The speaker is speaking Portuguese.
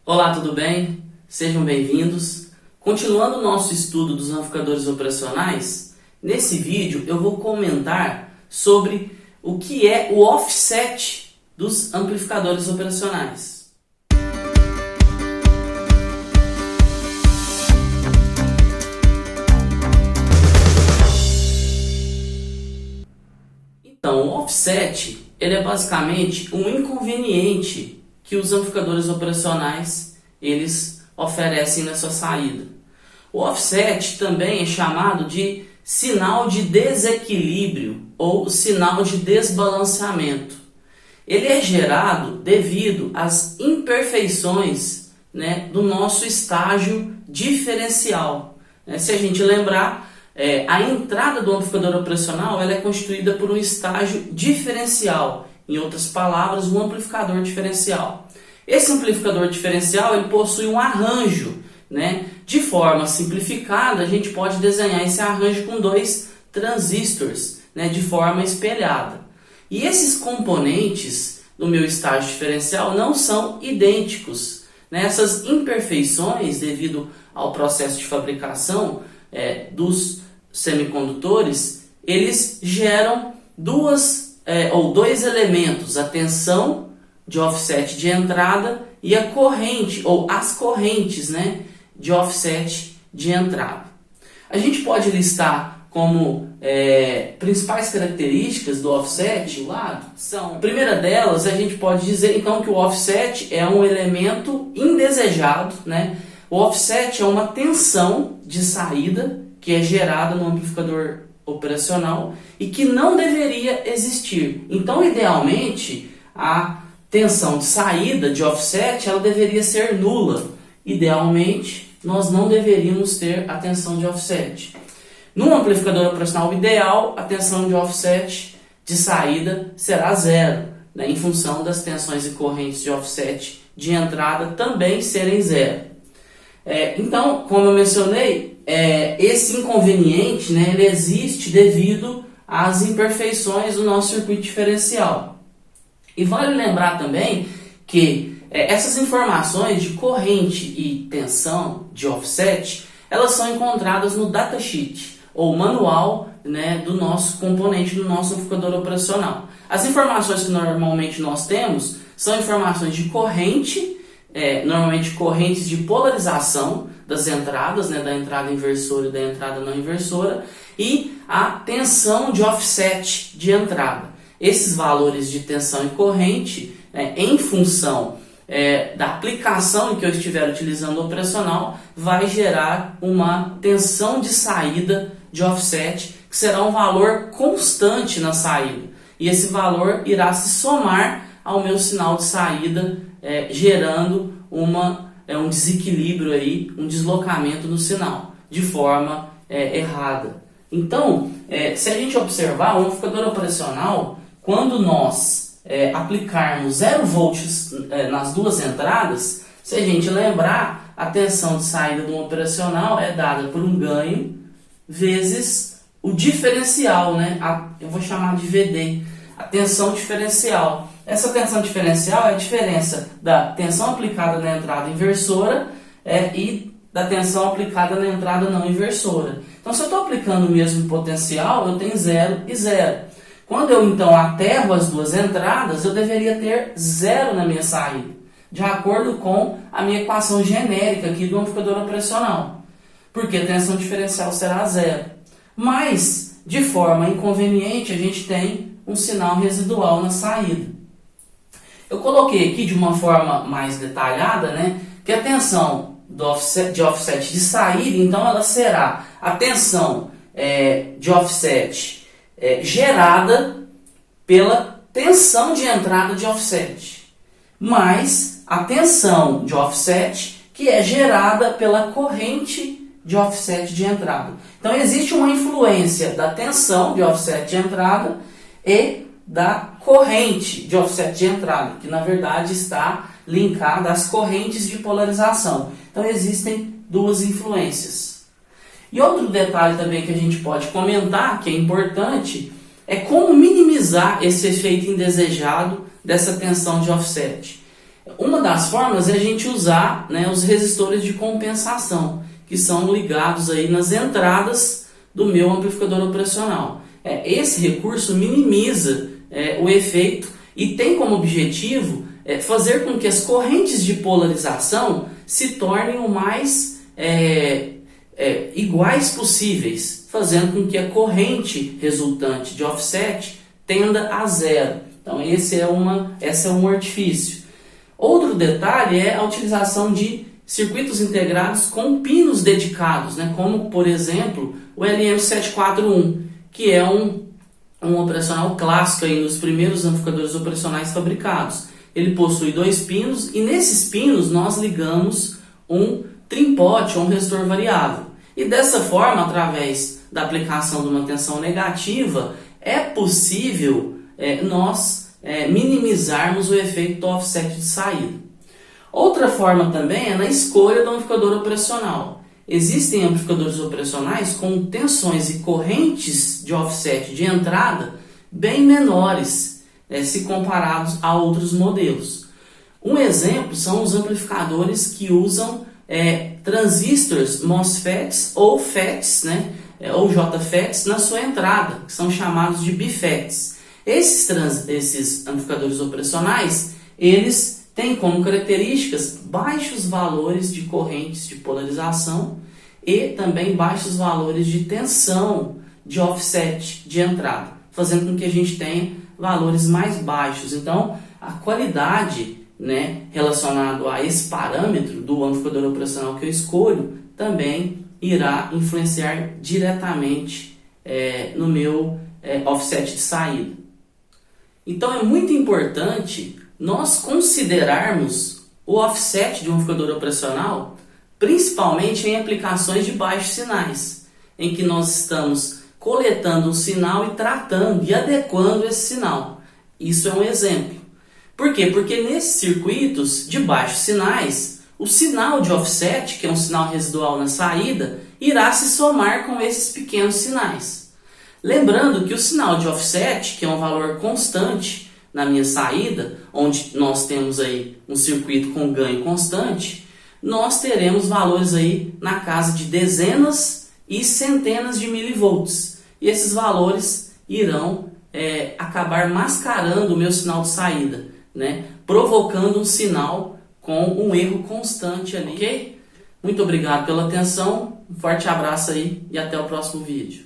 Olá, tudo bem? Sejam bem-vindos. Continuando o nosso estudo dos amplificadores operacionais, nesse vídeo eu vou comentar sobre o que é o offset dos amplificadores operacionais. Então, o offset ele é basicamente um inconveniente que os amplificadores operacionais eles oferecem na sua saída. O offset também é chamado de sinal de desequilíbrio ou sinal de desbalanceamento. Ele é gerado devido às imperfeições, do nosso estágio diferencial. Se a gente lembrar, a entrada do amplificador operacional ela é constituída por um estágio diferencial. Em outras palavras, um amplificador diferencial. Esse amplificador diferencial ele possui um arranjo. De forma simplificada, a gente pode desenhar esse arranjo com dois transistores de forma espelhada. E esses componentes do meu estágio diferencial não são idênticos. Essas imperfeições, devido ao processo de fabricação dos semicondutores, eles geram dois elementos, a tensão de offset de entrada e a corrente, ou as correntes de offset de entrada. A gente pode listar como principais características do offset são, a primeira delas, a gente pode dizer então que o offset é um elemento indesejado. O offset é uma tensão de saída que é gerada no amplificador operacional e que não deveria existir. Então, idealmente, a tensão de saída de offset ela deveria ser nula. Idealmente, nós não deveríamos ter a tensão de offset. Num amplificador operacional ideal, a tensão de offset de saída será zero, em função das tensões e correntes de offset de entrada também serem zero. Então, como eu mencionei, esse inconveniente ele existe devido às imperfeições do nosso circuito diferencial. E vale lembrar também que essas informações de corrente e tensão de offset, elas são encontradas no datasheet, ou manual do nosso componente, do nosso amplificador operacional. As informações que normalmente nós temos são informações de corrente, normalmente correntes de polarização das entradas, da entrada inversora e da entrada não inversora, e a tensão de offset de entrada. Esses valores de tensão e corrente, em função da aplicação em que eu estiver utilizando o operacional, vai gerar uma tensão de saída de offset, que será um valor constante na saída. E esse valor irá se somar ao meu sinal de saída, gerando um desequilíbrio, um deslocamento no sinal, de forma errada. Então, se a gente observar, o amplificador operacional, quando nós aplicarmos 0 volts nas duas entradas, se a gente lembrar, a tensão de saída do operacional é dada por um ganho vezes o diferencial, eu vou chamar de VD, a tensão diferencial. Essa tensão diferencial é a diferença da tensão aplicada na entrada inversora e da tensão aplicada na entrada não inversora. Então, se eu estou aplicando o mesmo potencial, eu tenho 0 e 0. Quando eu, então, aterro as duas entradas, eu deveria ter 0 na minha saída, de acordo com a minha equação genérica aqui do amplificador operacional, porque a tensão diferencial será 0. Mas, de forma inconveniente, a gente tem um sinal residual na saída. Eu coloquei aqui de uma forma mais detalhada, que a tensão de offset de saída, então, ela será a tensão de offset gerada pela tensão de entrada de offset, mais a tensão de offset que é gerada pela corrente de offset de entrada. Então, existe uma influência da tensão de offset de entrada e da corrente de offset de entrada, que na verdade está linkada às correntes de polarização. Então, existem duas influências. E outro detalhe também que a gente pode comentar, que é importante, é como minimizar esse efeito indesejado dessa tensão de offset. Uma das formas é a gente usar, né, os resistores de compensação, que são ligados aí nas entradas do meu amplificador operacional. Esse recurso minimiza o efeito e tem como objetivo fazer com que as correntes de polarização se tornem o mais iguais possíveis, fazendo com que a corrente resultante de offset tenda a zero. Então esse é um artifício. Outro detalhe é a utilização de circuitos integrados com pinos dedicados, né? Como por exemplo o LM741, que é um operacional clássico aí nos primeiros amplificadores operacionais fabricados. Ele possui 2 pinos e nesses pinos nós ligamos um trim-pot ou um resistor variável. E dessa forma, através da aplicação de uma tensão negativa, é possível nós minimizarmos o efeito do offset de saída. Outra forma também é na escolha do amplificador operacional. Existem amplificadores operacionais com tensões e correntes de offset de entrada bem menores se comparados a outros modelos. Um exemplo são os amplificadores que usam transistores MOSFETs ou FETs, né, ou JFETs na sua entrada, que são chamados de BFETs. Esses amplificadores operacionais, eles têm como características baixos valores de correntes de polarização e também baixos valores de tensão de offset de entrada, fazendo com que a gente tenha valores mais baixos. Então, a qualidade, né, relacionado a esse parâmetro do amplificador operacional que eu escolho também irá influenciar diretamente no meu offset de saída. Então é muito importante nós considerarmos o offset de um amplificador operacional, principalmente em aplicações de baixos sinais, em que nós estamos coletando um sinal e tratando e adequando esse sinal. Isso é um exemplo. Por quê? Porque nesses circuitos de baixos sinais, o sinal de offset, que é um sinal residual na saída, irá se somar com esses pequenos sinais. Lembrando que o sinal de offset, que é um valor constante na minha saída, onde nós temos aí um circuito com ganho constante, nós teremos valores aí na casa de dezenas e centenas de milivolts. E esses valores irão acabar mascarando o meu sinal de saída, né? Provocando um sinal com um erro constante ali. Ok? Muito obrigado pela atenção, um forte abraço aí e até o próximo vídeo.